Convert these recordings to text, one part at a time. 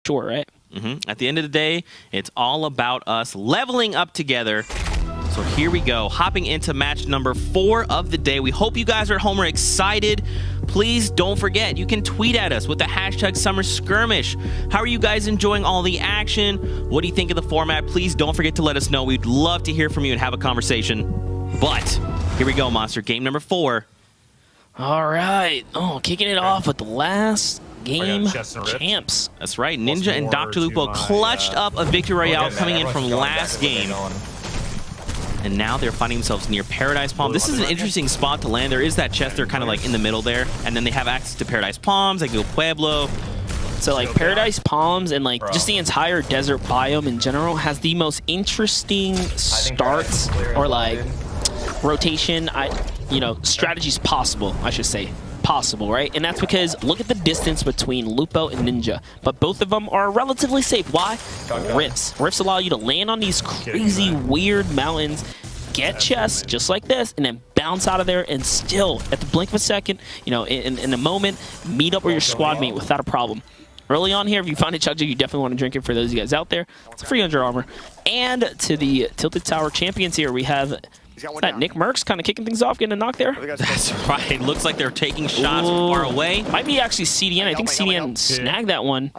sure, right? At the end of the day, it's all about us leveling up together. So here we go, hopping into match number 4 of the day. We hope you guys are at home are excited. Please don't forget, you can tweet at us with the hashtag Summer Skirmish. How are you guys enjoying all the action? What do you think of the format? Please don't forget to let us know. We'd love to hear from you and have a conversation. But here we go, Monster. Game number 4. All right. Oh, kicking it off with the last game champs. That's right. Ninja and Dr. Lupo clutched up a victory royale coming in from last game. And now they're finding themselves near Paradise Palm. This is an interesting spot to land. There is that chest. They're kind of like in the middle there. And then they have access to Paradise Palms. They go Pueblo. So like Paradise Palms and like just the entire desert biome in general has the most interesting starts or like rotation, strategies possible, I should say. Possible, right? And that's because look at the distance between Lupo and Ninja, but both of them are relatively safe. Why? Rifts. Rifts allow you to land on these crazy, weird mountains, get chests just like this, and then bounce out of there and still, at the blink of a second, in a moment, meet up with your squad mate without a problem. Early on here, if you find a chug jug, you definitely want to drink it for those of you guys out there. It's free under armor. And to the Tilted Tower champions here, we have that Nick Merckx kind of kicking things off, getting a knock there. That's right. It looks like they're taking shots from far away. Might be actually CDN. I think CDN snagged that one.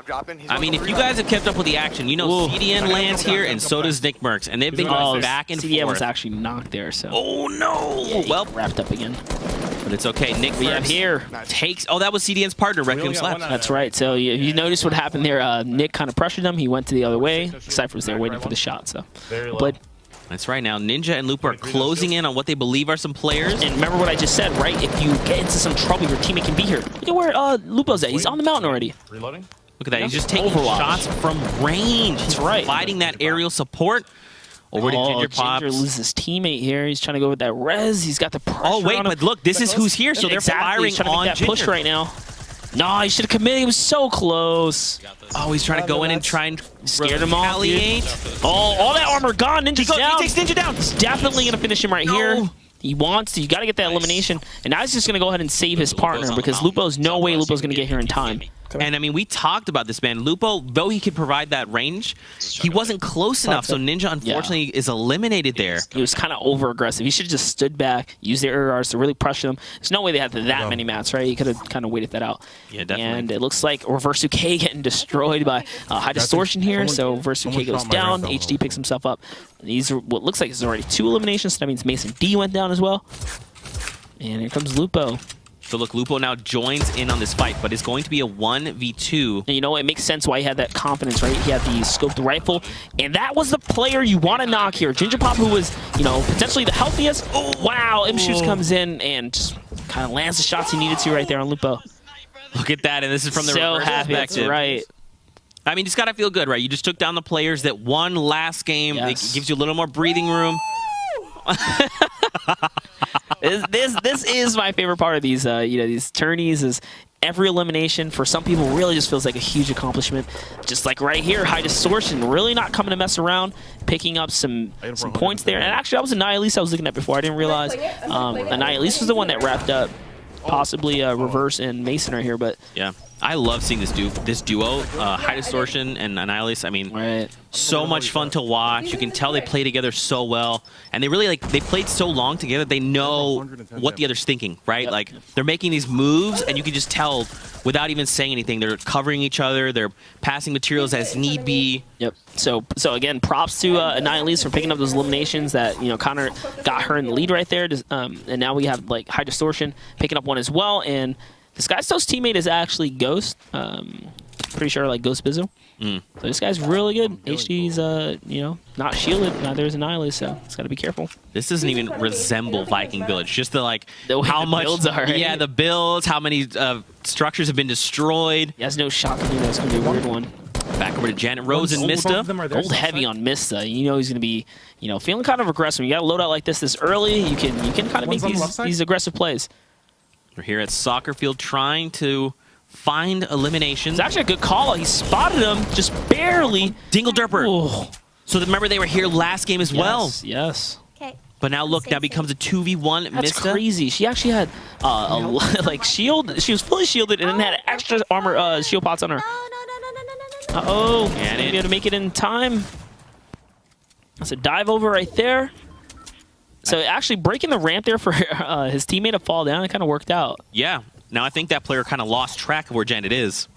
I mean, if you guys have kept up with the action, you know CDN lands here, and so does Nick Merckx. And they've been going back and CDN forth. was actually knocked there, so. Oh, no. Yeah, well, wrapped up again. But it's okay. Nick Merckx here takes... Oh, that was CDN's partner, Requiem Slaps. That's right. So you notice what happened there. Nick kind of pressured him. He went to the other way. Cypher was there waiting for the shot, so. But that's right. Now, Ninja and Lupo are closing in on what they believe are some players. And remember what I just said, right? If you get into some trouble, your teammate can be here. Look at where Lupo's at. He's on the mountain already. Reloading. Look at that. He's just taking shots from range. That's right. Providing that aerial support. Over to Ginger Pops. Ginger loses his teammate here. He's trying to go with that res. He's got the pressure. Oh, wait, on him. but look, this is who's here, so they're firing he's trying to on make that Ginger. push right now. No, he should have committed. He was so close. Oh, he's trying to go in and try and scared him off. Oh, all that armor gone. Ninja's down. He takes Ninja down. He's definitely going to finish him right here. He wants to. You got to get that elimination. And now he's just going to go ahead and save his partner because Lupo's no way Lupo's going to get here in time. And I mean, we talked about this, man. Lupo, though he could provide that range, he wasn't close enough. So Ninja, unfortunately, is eliminated there. He was kind of over-aggressive. He should have just stood back, used their ARs to really pressure them. There's no way they had that many mats, right? He could have kind of waited that out. Yeah, definitely. And it looks like Reverse UK getting destroyed by High Distortion here. So Reverse UK goes down. HD picks himself up. These are what looks like is already 2 eliminations. So that means Mason D went down as well. And here comes Lupo. So look, Lupo now joins in on this fight, but it's going to be a 1v2. And you know, it makes sense why he had that confidence, right? He had the scoped rifle, and that was the player you want to knock here. Ginger Pop, who was, potentially the healthiest. Oh, wow, M-Shoes comes in and just kind of lands the shots he needed to right there on Lupo. Look at that, and this is from the reverse happy, perspective. that's right. I mean, just got to feel good, right? You just took down the players that won last game. Yes. It gives you a little more breathing room. This is my favorite part of these these tourneys is every elimination for some people really just feels like a huge accomplishment. Just like right here, High Distortion really not coming to mess around, picking up some points there. And actually, that was Annihilus I was looking at before. I didn't realize Annihilus was the one that wrapped up. Possibly Reverse and Mason are here, but yeah. I love seeing this duo, High Distortion and Annihilus. I mean, so much fun to watch. You can tell they play together so well, and they really they played so long together. They know what the other's thinking, right? Yep. Like they're making these moves, and you can just tell without even saying anything. They're covering each other. They're passing materials as need be. Yep. So again, props to Annihilus for picking up those eliminations that Connor got her in the lead right there, and now we have like High Distortion picking up one as well, and this guy's teammate is actually Ghost. Pretty sure like Ghost Bizzo. So this guy's really good. HD's not shielded. Neither is Annihilus, so it's got to be careful. This doesn't even resemble Viking Village. Just the how much builds are. Right? Yeah, the builds. How many structures have been destroyed. He has no shot. That's gonna be a weird one. Back over to Janet Rose and Mista. Gold heavy on Mista. He's gonna be feeling kind of aggressive. You got a loadout like this early. You can kind of make these aggressive plays. We're here at Soccer Field trying to find eliminations. It's actually a good call. He spotted him just barely. Dingle Derper. Oh. So remember they were here last game as well. Yes. Okay. But now look, now becomes a 2v1. That's Mista. crazy. She actually had like shield. She was fully shielded and then had extra armor shield pots on her. No. Uh-oh. And Gonna be able to make it in time. That's a dive over right there. So actually breaking the ramp there for his teammate to fall down, it kind of worked out. Yeah. Now I think that player kind of lost track of where Janet is.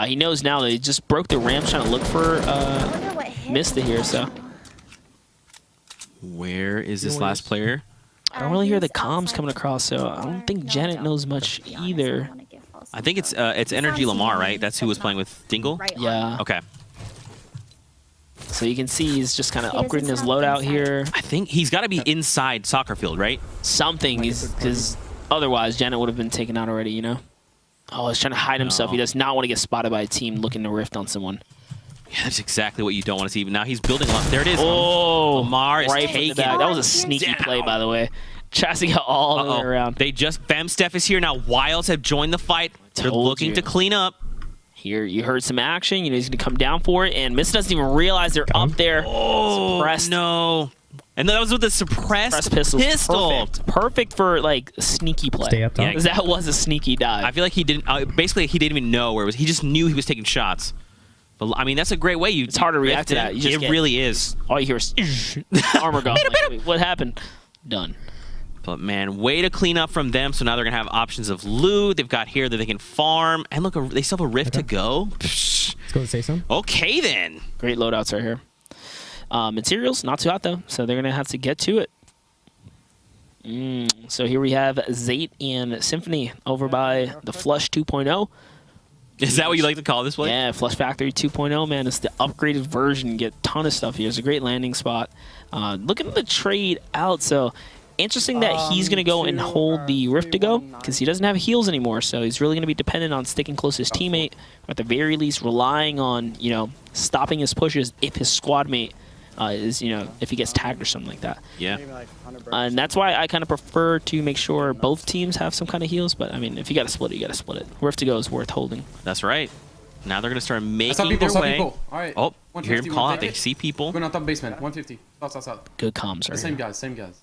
He knows now that he just broke the ramp trying to look for Mista here, so. Where is this last player? I don't really hear the comms coming across, so I don't think Janet knows much either. I think it's Energy Lamar, right? That's who was playing with Dingle? Yeah. Okay. So you can see he's just kind of upgrading his loadout here. I think he's got to be inside soccer field, right? Something, because otherwise Janet would have been taken out already, you know? Oh, he's trying to hide himself. He does not want to get spotted by a team looking to rift on someone. Yeah, that's exactly what you don't want to see. But now he's building up. There it is. Oh, Lamar is right taking that was a sneaky play, by the way. Tries to get all the way around. They just, Femsteph is here now. Wilds have joined the fight. They're looking to clean up. Here, you heard some action. You know, he's going to come down for it. And Mist doesn't even realize they're up there. Oh, suppressed. No. And that was with the suppressed pistol. Perfect for, like, a sneaky play. Stay up top. Because that was a sneaky dive. I feel like he didn't, basically, he didn't even know where it was. He just knew he was taking shots. But, I mean, that's a great way. It's hard to react to that. It really is. All you hear is armor gone. Like, what happened? Done. But, man, way to clean up from them. So now they're going to have options of loot. They've got here that they can farm. And look, they still have a rift to go. Let's go to say some. Okay, then. Great loadouts right here. Materials, not too hot, though. So they're going to have to get to it. So here we have Zate and Symphony over by the Flush 2.0. Is that what you like to call this place? Yeah, Flush Factory 2.0, man. It's the upgraded version. You get a ton of stuff here. It's a great landing spot. Looking at the trade out, so interesting that he's going to go and hold the Rift to go because he doesn't have heals anymore, so he's really going to be dependent on sticking close to his teammate, or at the very least relying on, you know, stopping his pushes if his squad mate is, you know, if he gets tagged or something like that. Yeah. And that's why I kind of prefer to make sure both teams have some kind of heals, but I mean, if you got to split it, you got to split it. Rift to go is worth holding. That's right. Now they're going to start making their way. All right. Oh, you hear him call out. They see people. Going on top basement. 150. South. Good comms right Same here. guys. Same guys.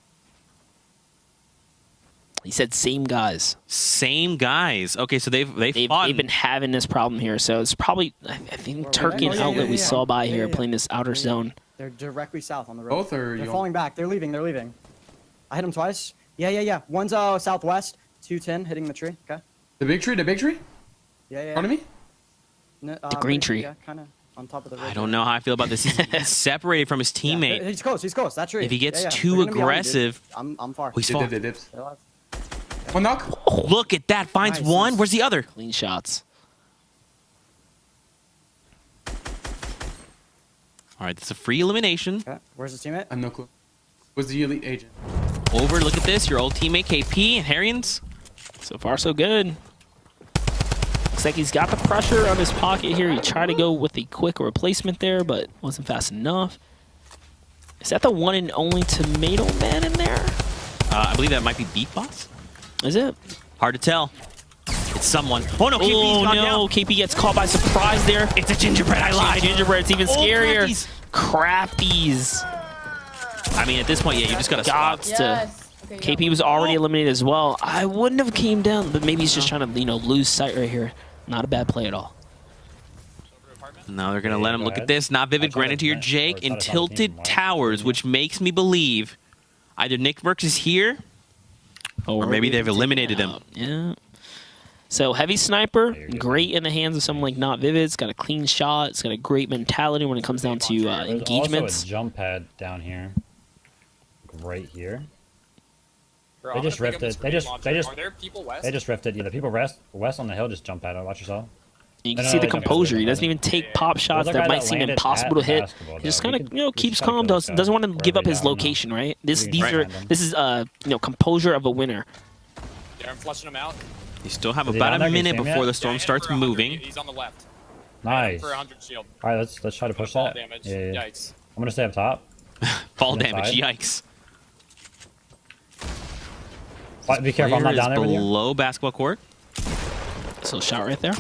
He said same guys. Same guys. Okay, so they've fought. They've been having this problem here, so it's probably, I think, Turkey and Outlet we saw by here playing this outer zone. They're directly south on the road. Both or They're you? falling back. They're leaving. I hit them twice. Yeah. One's southwest, 210, hitting the tree. Okay. The big tree. Yeah. In front of me. The green tree. Yeah, kind of on top of the road. I don't know how I feel about this. He's separated from his teammate. He's close. That tree. If he gets Yeah. too They're gonna be on me, dude. aggressive, I'm far. he's far. They dips. They're alive. One knock. Oh, look at that. Finds Nice. one. Where's the other? Clean shots. All right, that's a free elimination. Okay. Where's his teammate? I have no clue. Was the elite agent? Over, look at this. Your old teammate, KP and Harrians. So far, so good. Looks like he's got the pressure on his pocket here. He tried to go with the quick replacement there, but wasn't fast enough. Is that the one and only Tomato Man in there? I believe that might be Beat Boss. Is it? Hard to tell. It's someone. Oh, no, KP's Oh, gone no. down. KP gets caught by surprise there. It's a gingerbread. I lied. Gingerbread, it's even Oh, scarier. Crappies. I mean, at this point, yeah, you just got to stop. Gots to. KP was already eliminated as well. I wouldn't have came down, but maybe he's just trying to, you know, lose sight right here. Not a bad play at all. Now they're going to let him look at this. Not Vivid, granted to your Jake, and Tilted Towers, which makes me believe either Nick Merckx is here, or maybe they've eliminated him. Yeah. So Heavy Sniper, great in the hands of someone like Not Vivid. It's got a clean shot. It's got a great mentality when it comes down to engagements. There's also a jump pad down here. Right here. They just rifted. They just rifted. Yeah, the people west on the hill just jump at it. Watch yourself. You can see the composure. He doesn't even take pop shots that might seem impossible to hit. He just kind of, you know, keeps calm. Doesn't want to give up his location, right? This is you know, composure of a winner. Yeah, I'm flushing him out. You still have about a minute before the storm starts moving. He's on the left. Nice. For 100 shield. All right, let's try to push Fall that. damage. Yeah. Yikes. I'm gonna stay up top. Fall Inside. damage. Yikes. Be careful, I'm not Player down there is with you. below basketball court. So shot right there.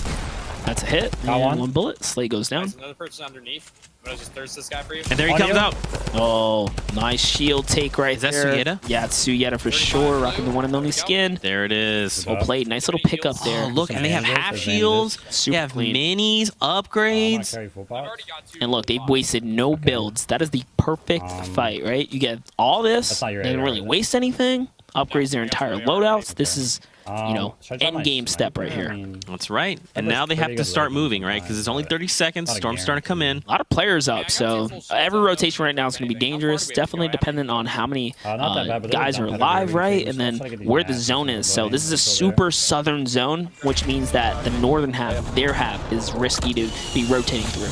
That's a hit. Got And one. one bullet. Slate goes down. There's another person underneath. I'm gonna just thirst this guy for you. And there he Audio? comes out. Oh, nice shield take right Is that there. Suyeta? Yeah, it's Suyeta for sure. Rocking the one and only skin. There it is. Well played. Nice little pickup there. Oh, look, and they have half Advantages. shields. Super They have clean. minis, I'm not upgrades. carry full I've box. already got 2 And look, they've wasted no builds. That is the perfect fight, right? You get all this. That's not your They didn't AR, really is it? waste anything. Upgrades their entire loadouts. This is, you know, Should I drop my end game step right sniper? here. I mean, That's right. And looks now they have pretty to good start looking moving, right? Because it's only 30 seconds. Not a Storm's starting to come in. A lot of players up, so every rotation right now is going to be dangerous. Definitely dependent on how many not that bad, but they're guys are not alive, really right? good. And then Just trying to get these where the masses zone and is. So loading this is a until super southern zone, which means that the northern half, their half, is risky to be rotating through.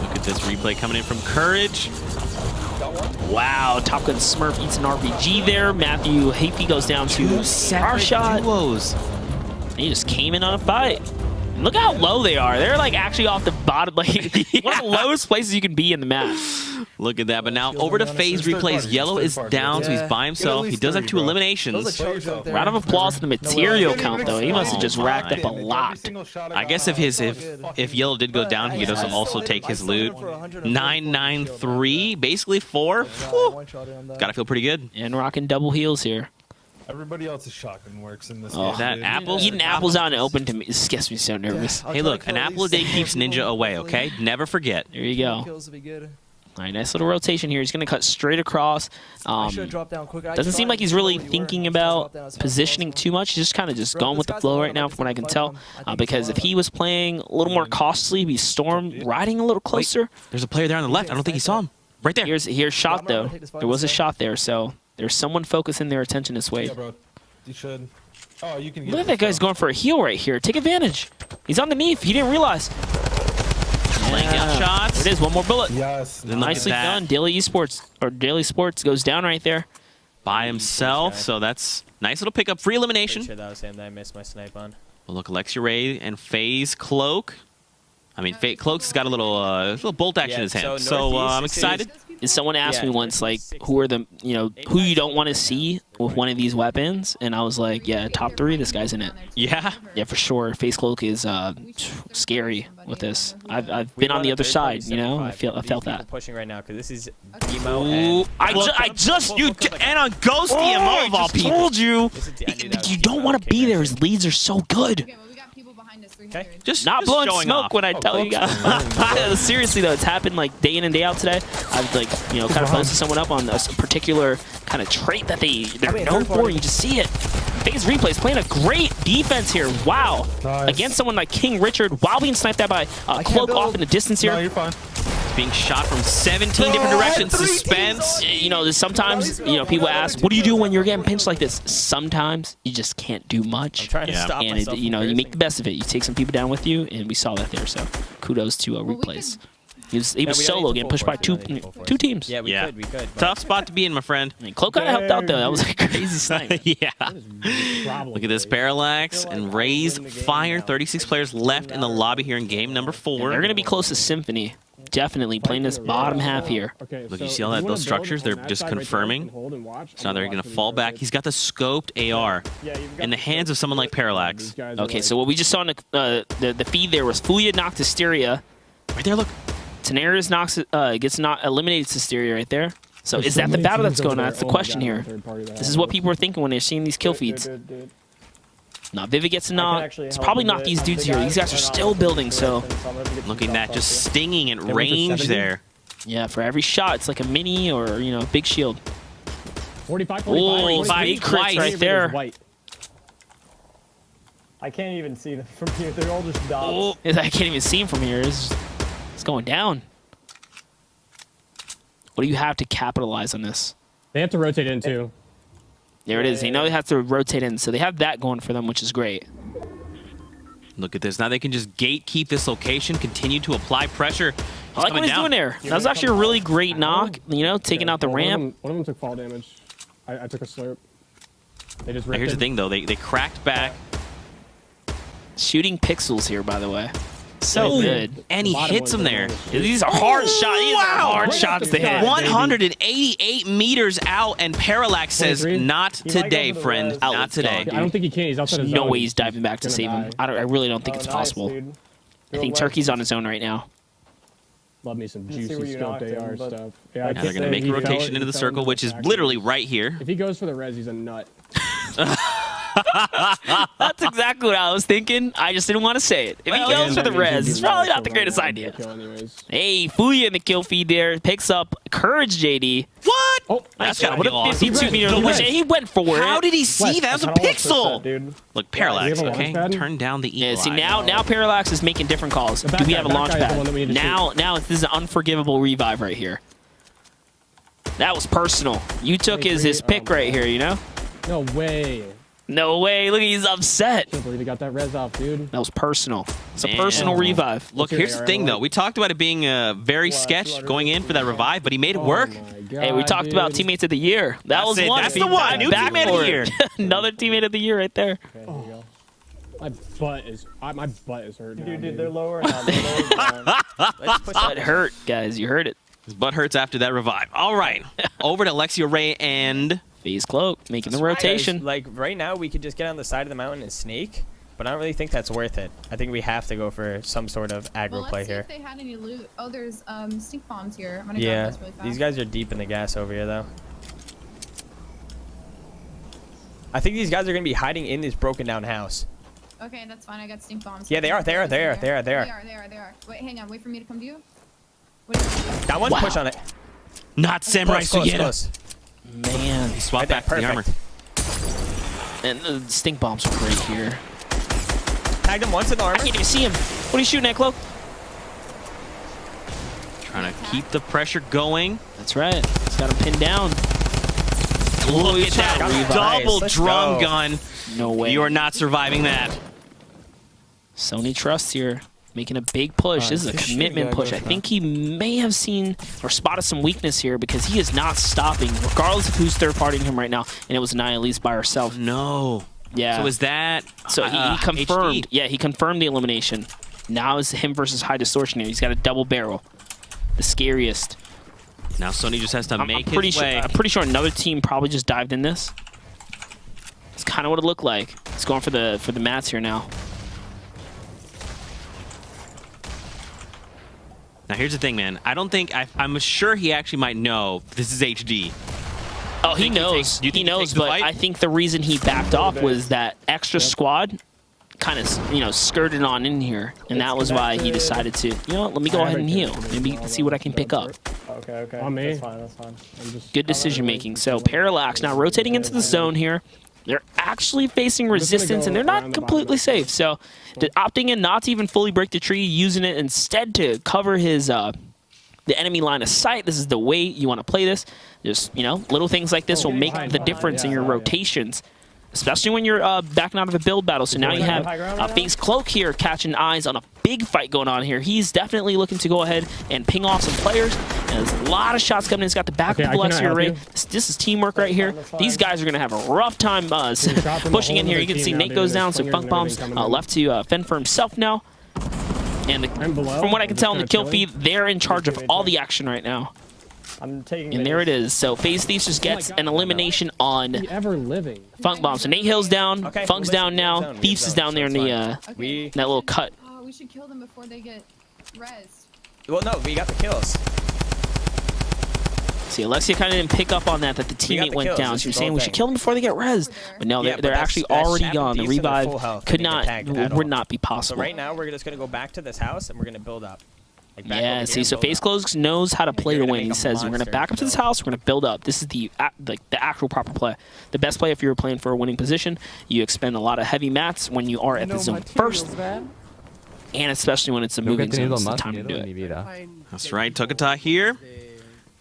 Look at this replay coming in from Courage. Wow, Top Gun Smurf eats an RPG there. Matthew Hafey goes down to our shot. Duos. He just came in on a fight. And look how low they are. They're like actually off the bottom, like one of the lowest places you can be in the map. Look at that. But now over to Faze replays. Yellow is down, so he's by himself. He does have 2 eliminations. Round of applause for the material count, though. He must have just racked up a lot. I guess if Yellow did go down, he doesn't also take his loot. 993, basically 4. Whew. Gotta feel pretty good. And rocking double heels here. Everybody else's shotgun works in this Oh, game. that dude. apples? Eating apples out in the open to me, this gets me so nervous. Hey, look, an apple a day keeps Ninja away, okay? Never forget. There you go. Kills would be good. All right, nice little rotation here. He's going to cut straight across. I should have dropped down quicker. I Doesn't seem tried like he's to really where you were. thinking I should've about dropped down as fast as positioning possible. too much. He's just kind of just Bro, going this with the guy's flow alive. right now, from what I can tell. I think he's Because if alive. he was playing a little more costly, he'd be Storm riding a little closer. There's a player there on the left. I don't think he saw him. Right there. Here's shot, I'm gonna though. take this There was a fight, shot there, so there's someone focusing their attention this way. Yeah, bro. You should. Oh, you can get Look at this, that guy's bro. going for a heal right here. Take advantage. He's underneath. He didn't realize. Laying down shots. It is one more bullet. Yes. Then look at Nicely that. done. Daily Esports or Daily Sports goes down right there. By himself, so that's nice little pickup. Free elimination. Sure that was him that I missed my snipe on. Well, look, Alexia Ray and Faze Cloak. I mean, Cloak's got a little bolt action in his hand, so I'm excited. And someone asked Yeah, me once, like, who are the, who you don't want to see with one of these weapons? And I was like, yeah, top 3, this guy's in it. Yeah. Yeah, for sure. Face Cloak is scary with this. I've been on the other side, I felt that. Pushing right now because this is emo. Ooh, I just and on Ghost DMO of all people. Told you, you don't want to be there. His leads are so good. Okay, well, we got people behind us. 300. Just Not blowing showing smoke off. when I tell you guys. Seriously though, it's happened like day in and day out today. I've like kind of posted someone up on a particular kind of trait that they're known for. And you just see it. Faze Replay's playing a great defense here. Wow, Nice. against someone like King Richard, while being sniped at by Cloak off in the distance No, here. you're fine. Being shot from 17 different directions. Suspense. There's sometimes people ask, what do you do when you're getting pinched like this? Sometimes you just can't do much. I'm trying to stop And myself. you make the best of it. You take some people down with you, and we saw that there. So kudos to Replays. He was we solo gotta getting full pushed by force, two we gotta full force. two teams. Yeah, we Yeah. could. but- Tough spot to be in, my friend. I mean, Cloak kind of helped out though. That was a crazy snipe. Yeah. Look at this Parallax and Ray's fire. 36 players left in the lobby here in game number 4. They're gonna be close to Symphony. Definitely playing this bottom half here. Look, you see all that? Those structures, they're just confirming. So now they're going to fall back. He's got the scoped AR in the hands of someone like Parallax. Okay, so what we just saw in the feed there was Fuya knocked Hysteria. Right there, look. Tenaris gets eliminated Hysteria right there. So is that the battle that's going on? That's the question here. This is what people are thinking when they're seeing these kill feeds. Now Vivid gets a knock. It's probably not these dudes here. These guys are still building, so Looking at that, just stinging at range there. yeah, for every shot, it's like a mini or big shield. 45, Oh, big crits right there. White. I can't even see them from here. They're all just dots. Oh, I can't even see him from here. It's going down. What do you have to capitalize on this? They have to rotate in too. There it is. They know they have to rotate in, so they have that going for them, which is great. Look at this. Now they can just gatekeep this location, continue to apply pressure. I like what he's doing there. That was actually a really great knock, taking out the ramp. One of them took fall damage. I took a slurp. They just Now, here's the thing, though. They cracked back. Shooting pixels here, by the way. So good. And he hits him there. These are hard shots. These are hard shots to hit. 188 meters out, and Parallax says, not today, friend. Not today. I don't think he can. He's outside There's his no zone. way he's diving back to save him. I really don't think it's possible. I think Turkey's on his own right now. Love me some juicy scoped AR stuff. Yeah, Now they're going to make a rotation into the circle, which is literally right here. If he goes for the res, he's a nut. That's exactly what I was thinking. I just didn't want to say it. If he goes for the res, it's probably not the greatest idea. Hey, Fuya in the kill feed there. Picks up Courage, JD. What? Oh, that's got to What be a awesome. 52-meter push. He went for it. How did he see that? That was a pixel. Dude. Look, Parallax, Do we have a okay? launch pad? Turn down the Yeah, eagle see, eye. now Parallax is making different calls. Do we have a launch pad? Now this is an unforgivable revive right here. That was personal. You took his pick right here, you know? No way. No way. Look, he's upset. Can't believe he got that res off, dude. That was personal. It's a Man. personal revive. Look, here's the thing, though. We talked about it being very sketch going in for that revive, but he made it work. Hey, we talked about teammates of the year. That was it. one. That's the one. New teammate of the year. Another teammate of the year right there. Okay, here we go. My butt is hurting. Dude, they're lower now. They're lower now. Let's push Butt hurt, guys. You heard it. His butt hurts after that revive. All right. Over to Alexia Ray and Faze Cloak making the rotation. Like, right now, we could just get on the side of the mountain and sneak, but I don't really think that's worth it. I think we have to go for some sort of aggro Well, play let's see here. if they had any loot. Oh, there's stink bombs here. I'm gonna grab Yeah, this really fast. these guys are deep in the gas over here, though. I think these guys are going to be hiding in this broken down house. Okay, that's fine. I got stink bombs. Yeah, they are. They are. They are. Wait, hang on. Wait for me to come to you. What do you That one, push on it. not Samurai Sugita. Close. Man. Swap Right back to there, the armor. And the stink bombs are great here. Tagged him once in the I armor. can't even see him. What are you shooting at, Cloak? Trying to keep the pressure going. That's right. He's got him pinned down. Look at that Revive. double Let's drum go. gun. No way. You are not surviving that. Sony trusts here. Making a big push. This is a commitment push. I think he may have seen or spotted some weakness here because he is not stopping, regardless of who's third-partying him right now. And it was Annihilise by herself. No. Yeah. So is that So he confirmed. HD? Yeah, he confirmed the elimination. Now it's him versus High Distortion here. He's got a double barrel. The scariest. Now Sony just has to I'm make pretty his sure. way. I'm pretty sure another team probably just dived in this. It's kind of what it looked like. It's going for the mats here now. Now here's the thing, man. I don't think I'm sure he actually might know this is HD. Oh, he think he knows. takes- do you think He he knows, takes the but fight? I think the reason he backed off was that extra squad kind of, skirted on in here, and that was why he decided to, let me go ahead and heal. Maybe see what I can pick up. Okay. On me. That's fine. Good decision making. So Parallax now rotating into the zone here. They're actually facing resistance, and they're not completely safe. So opting in not to even fully break the tree, using it instead to cover his the enemy line of sight. This is the way you want to play this. Just, little things like this will make the difference in your rotations, especially when you're backing out of a build battle. So now you have Faze Cloak here catching eyes on a big fight going on here. He's definitely looking to go ahead and ping off some players. And there's a lot of shots coming in. He's got the back of the Alexia Ray. This is teamwork right here. These guys are going to have a rough time pushing in here. You can see Nate goes down, so Funk Bomb's left to fend for himself now. And from what I can tell in the kill feed, they're in charge of all the action right now. I'm taking. And there it is. So Faze Thieves just gets an elimination on Ever living. Funk Bomb. So Nate Hill's down, Okay, Funk's well, down now, zone, Thieves is down there in the Okay. that little cut. Oh, we should kill them before they get rezzed. Well, no, we got the kills. See, Alexia kind of didn't pick up on that the We got teammate the went kills. down. This She was is the saying whole we should thing. kill them before they get rezzed. But no, Yeah, but they're that's- actually that's already Shaq gone. The Thieves are revive full health. could They get not, tagged at all. would not be So possible. right now, we're just going to go back to this house, and we're going to build up. Like, back over Yeah, here see, and so build Faze up. Cloak knows how to play to you're gonna win. make He a says, we're going to monster back up to this house, we're going to build up. This is the actual proper play. The best play if you're playing for a winning position. You expend a lot of heavy mats when you are at the zone first. And especially when it's a moving zone, it's the time to do it. That's right, Tokata here.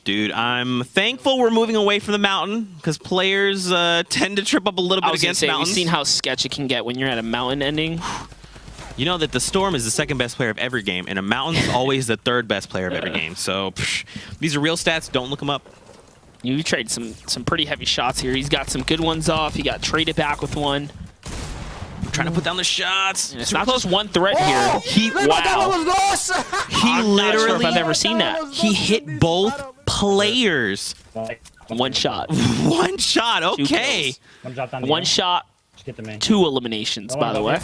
Dude, I'm thankful we're moving away from the mountain because players tend to trip up a little I bit was gonna against say, mountains. we've seen how sketch it can get when you're at a mountain ending. You know that the Storm is the second best player of every game, and a Mountain is always the third best player of every game. So these are real stats. Don't look them up. You trade some pretty heavy shots here. He's got some good ones off. He got traded back with one. trying to put down the shots. It's not just one threat here. Wow. He I'm not sure if literally I've ever seen that. he hit both players. One shot. One shot. Two Okay. kills. One drop down to One you. shot, Just get to me. 2 eliminations, by the way.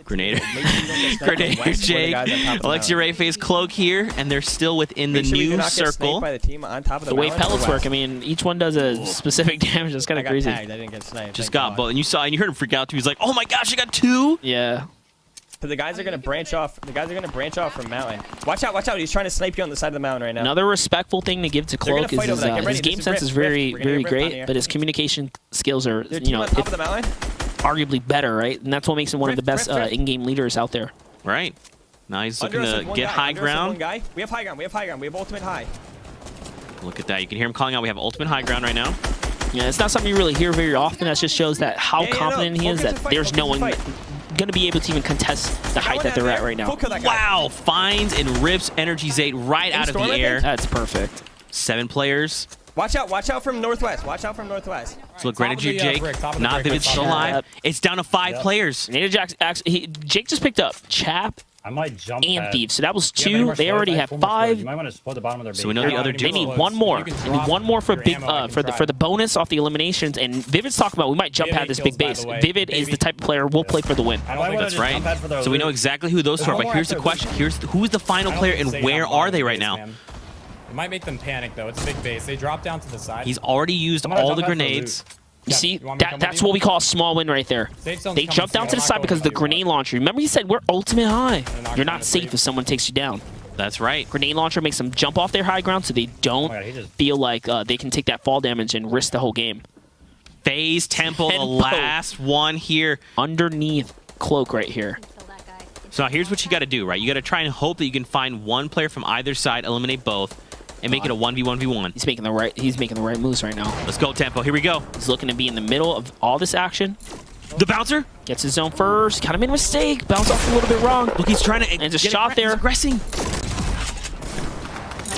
Grenader. Grenader, Grenader Jake. Alexia Ray Faze Cloak here, and they're still within the new circle. By the team on top of The way pellets work, I mean, each one does a specific damage. That's kind of crazy. Tagged. I didn't get sniped. Just got both, and you heard him freak out too. He's like, "Oh my gosh, I got 2!" Yeah. So the guys are gonna branch off. The guys are gonna branch off from mountain. Watch out! Watch out! He's trying to snipe you on the side of the mountain right now. Another respectful thing to give to They're gonna Cloak is fight over that. Get his ready. game This is sense is Rift. very, We're gonna very get Rift on great, here. but his communication skills are, Their you team know, on top of the mountain. arguably better, right? And that's what makes him one of the best Rift. in-game leaders out there. Right. Now he's Under looking us to is one get guy. high Under us is one ground. guy. We have high ground. We have high ground. We have ultimate high. Look at that. You can hear him calling out. We have ultimate high ground right now. Yeah, it's not something you really hear very often. That just shows that how confident he is that there's no one going to be able to even contest the height that they're at right now. Wow. Finds and rips Energy Zate right out of the air. That's perfect. 7 players. Watch out! Watch out from northwest. Watch out from northwest. So look, Grenader Jake, not Vivid still alive. It's down to 5 players. Jake just picked up Chap I might jump and pad. Thief. So that was Do you have any 2. more They slows? already I have four more slows. 5. You might want to split the bottom of their base. So we know the other They Jake. need one more. They need one more for big for the bonus off the eliminations. And Vivid's talking about we might jump pad this big base. Vivid is the type of player we'll play for the win. That's right. So we know exactly who those two are. But here's the question: who is the final player, and where are they right now? It might make them panic though. It's a big base. They drop down to the side. He's already used all the grenades. You see, that's what we call a small win right there. They jump down to the side because of the grenade launcher. Remember he said, we're ultimate high. You're not safe if someone takes you down. That's right. Grenade launcher makes them jump off their high ground so they don't feel like they can take that fall damage and risk the whole game. Faze Tenpo, the last one here. Underneath Cloak right here. So now here's what you got to do, right? You got to try and hope that you can find one player from either side, eliminate both, and make it a 1v1v1. He's making the right moves right now. Let's go, Tenpo. Here we go. He's looking to be in the middle of all this action. The bouncer gets his zone first. Kind of made a mistake. Bounce off a little bit wrong. Look, he's trying to and just shot there. He's aggressing.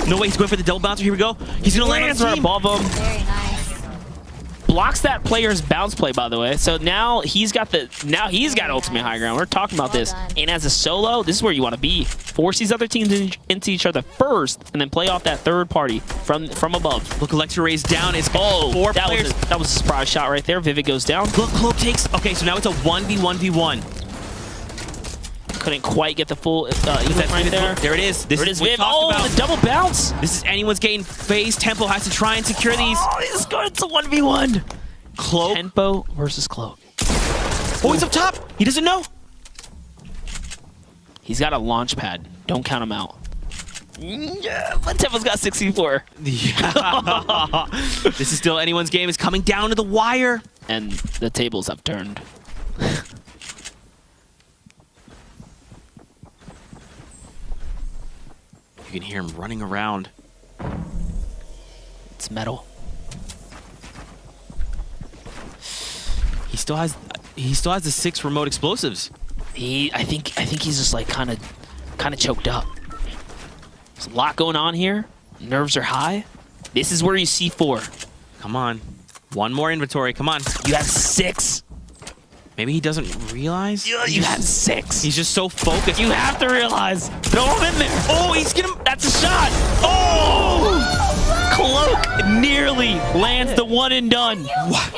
No way, he's going for the double bouncer. Here we go. He's gonna land right above him. Very nice. Blocks that player's bounce play, by the way. So now he's got ultimate high ground. We're talking about this. And as a solo, this is where you want to be. Force these other teams into each other first, and then play off that third party from above. Look, Alexia Ray's down. It's 4 players. That was a surprise shot right there. Vivid goes down. Look, Cloak takes. Okay, so now it's a 1v1v1. Couldn't quite get the full event right there. There it is. This is Viv. Oh, the double bounce. This is anyone's game. Faze Tenpo has to try and secure these. Oh, he's going to 1v1. Cloak. Tenpo versus Cloak. Oh, he's up top. He doesn't know. He's got a launch pad. Don't count him out. Yeah, but Tempo's got 64. Yeah. This is still anyone's game. It's coming down to the wire. And the tables have turned. You can hear him running around. It's metal. He still has the 6 remote explosives. I think he's just like kind of choked up. There's a lot going on here. Nerves are high. This is where you see 4. Come on. One more inventory. Come on. You have 6. Maybe he doesn't realize? You have 6. He's just so focused. You have to realize. Throw him in there. Oh, he's gonna. That's a shot. Oh! Cloak nearly lands the one and done. What?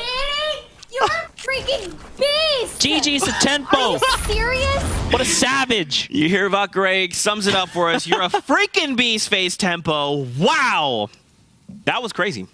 You're freaking beast! GG's to Tenpo. Are you serious? What a savage. You hear about Greg. Sums it up for us. You're a freaking beast, Faze Tenpo. Wow. That was crazy.